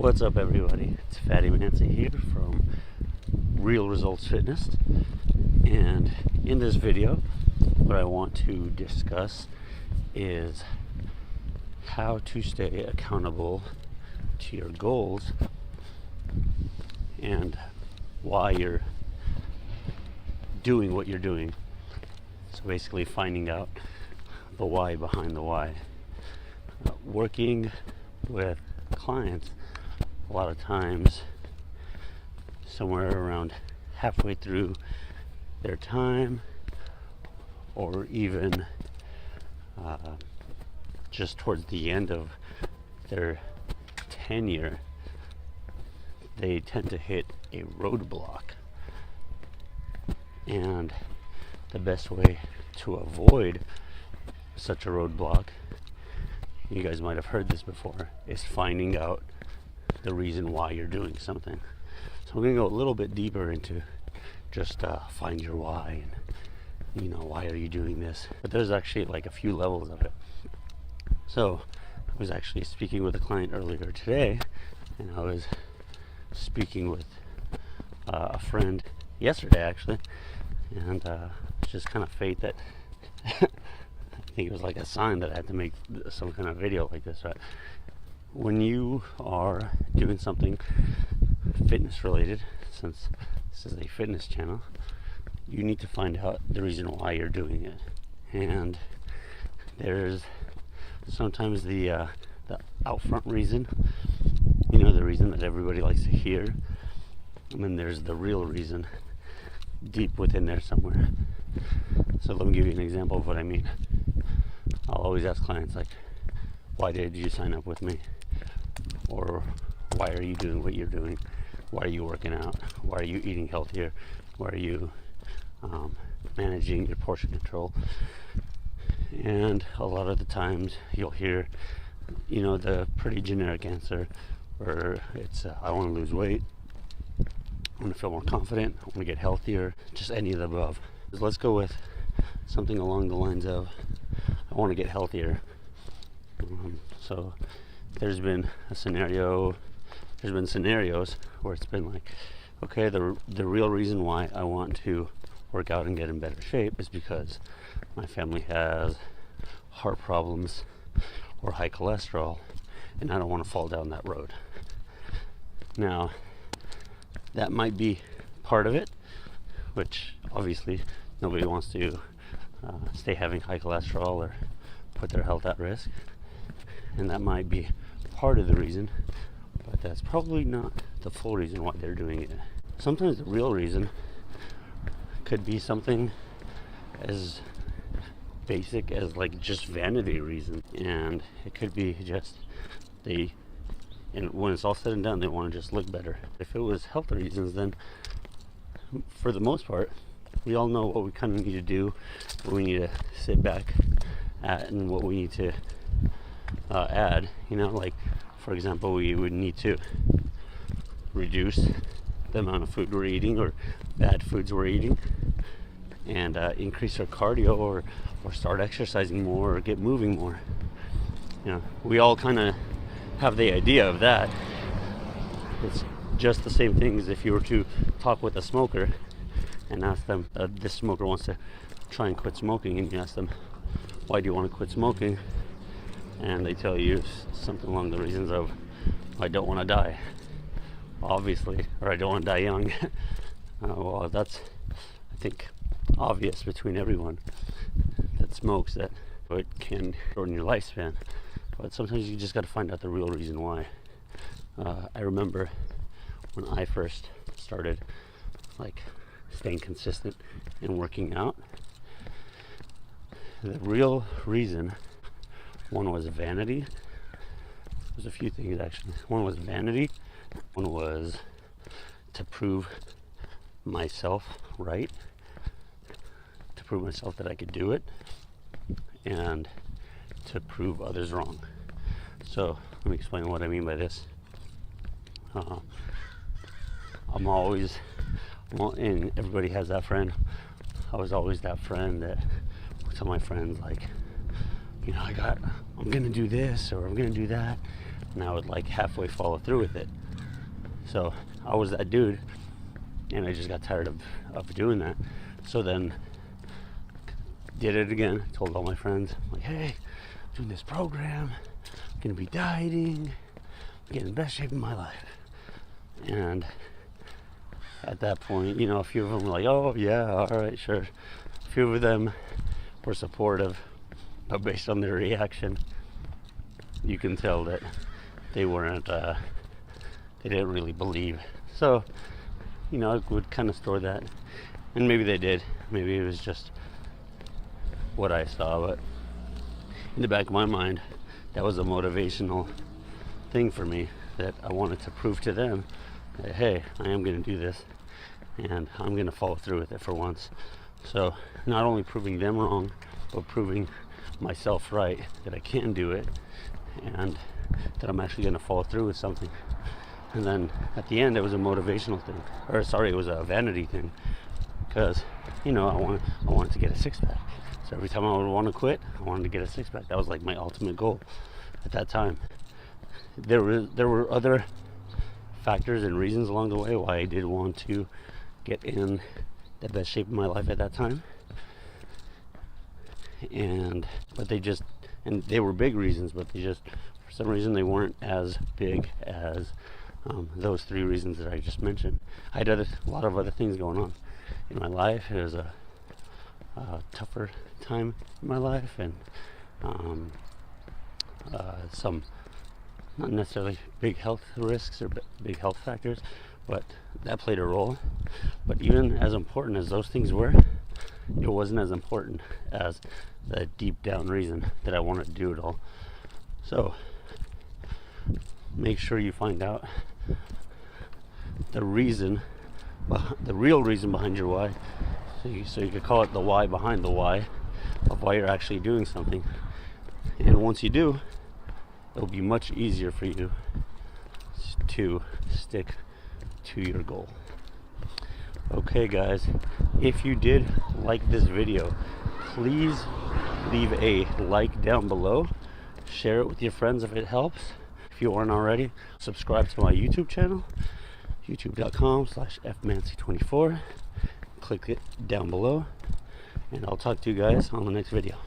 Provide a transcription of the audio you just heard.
What's up, everybody? It's Fatty Mancy here from Real Results Fitness, and in this video what I want to discuss is how to stay accountable to your goals and why you're doing what you're doing. So basically finding out the why behind the why. Working with clients, a lot of times somewhere around halfway through their time, or even just towards the end of their tenure, they tend to hit a roadblock. And the best way to avoid such a roadblock, you guys might have heard this before, is finding out the reason why you're doing something. So we're going to go a little bit deeper into just find your why, and why are you doing this. But there's actually like a few levels of it. So I was actually speaking with a client earlier today, and I was speaking with a friend yesterday actually, and it's just kind of fate that I think it was like a sign that I had to make some kind of video like this, right? When you are doing something fitness related, since this is a fitness channel, you need to find out the reason why you're doing it. And there's sometimes the out front reason, the reason that everybody likes to hear, and then there's the real reason deep within there somewhere. So let me give you an example of what I mean. I'll always ask clients, like, why did you sign up with me? Or why are you doing what you're doing? Why are you working out? Why are you eating healthier? Why are you managing your portion control? And a lot of the times you'll hear, the pretty generic answer, where it's, I want to lose weight, I want to feel more confident, I want to get healthier, just any of the above. Let's go with something along the lines of, I want to get healthier. So there's been scenarios where it's been like, okay, the real reason why I want to work out and get in better shape is because my family has heart problems or high cholesterol, and I don't want to fall down that road. Now, that might be part of it, which obviously nobody wants to stay having high cholesterol or put their health at risk, and that might be part of the reason, but that's probably not the full reason why they're doing it. Sometimes the real reason could be something as basic as like just vanity reason, and it could be just and when it's all said and done, they want to just look better. If it was health reasons, then for the most part, we all know what we kind of need to do, what we need to sit back at, and what we need to add. Like, for example, we would need to reduce the amount of food we're eating, or bad foods we're eating, and increase our cardio, or start exercising more, or get moving more. We all kind of have the idea of that. It's just the same thing as if you were to talk with a smoker and ask them, this smoker wants to try and quit smoking, and you ask them, why do you want to quit smoking? And they tell you something along the reasons of, I don't want to die, obviously, or I don't want to die young. Well, that's, I think, obvious between everyone that smokes, that it can shorten your lifespan. But sometimes you just got to find out the real reason why. I remember when I first started staying consistent and working out, the real reason, one was vanity. There's a few things actually. One was vanity. One was to prove myself right, to prove myself that I could do it, and to prove others wrong. So let me explain what I mean by this. I'm always, and everybody has that friend. I was always that friend that tell my friends, like, I'm gonna do this or I'm gonna do that, and I would like halfway follow through with it. So I was that dude, and I just got tired of doing that. So then did it again. Told all my friends, like, hey, I'm doing this program, I'm gonna be dieting, getting the best shape of my life. And at that point, you know, a few of them were like, oh yeah, all right, sure. A few of them were supportive, but based on their reaction, you can tell that they weren't, they didn't really believe. So, you know, I would kind of store that, and maybe they did. Maybe it was just what I saw, but in the back of my mind, that was a motivational thing for me, that I wanted to prove to them that, hey, I am going to do this, and I'm going to follow through with it for once. So not only proving them wrong, but proving myself right, that I can do it, and that I'm actually going to follow through with something. And then at the end, it was a motivational thing, or sorry, it was a vanity thing, because, you know, I wanted to get a six-pack. So every time I would want to quit, I wanted to get a six-pack. That was like my ultimate goal at that time. There were other factors and reasons along the way why I did want to get in the best shape of my life at that time. But they were big reasons, but they just, for some reason, they weren't as big as those three reasons that I just mentioned. I had a lot of other things going on in my life. It was a tougher time in my life, and some not necessarily big health risks or big health factors, but that played a role. But even as important as those things were, it wasn't as important as the deep down reason that I wanted to do it all. So make sure you find out the real reason behind your why, so you could call it the why behind the why of why you're actually doing something. And once you do, it'll be much easier for you to stick to your goal. Okay guys, if you did like this video, please leave a like down below, share it with your friends if it helps. If you aren't already, subscribe to my YouTube channel, youtube.com/fmancy24. Click it down below, and I'll talk to you guys on the next video.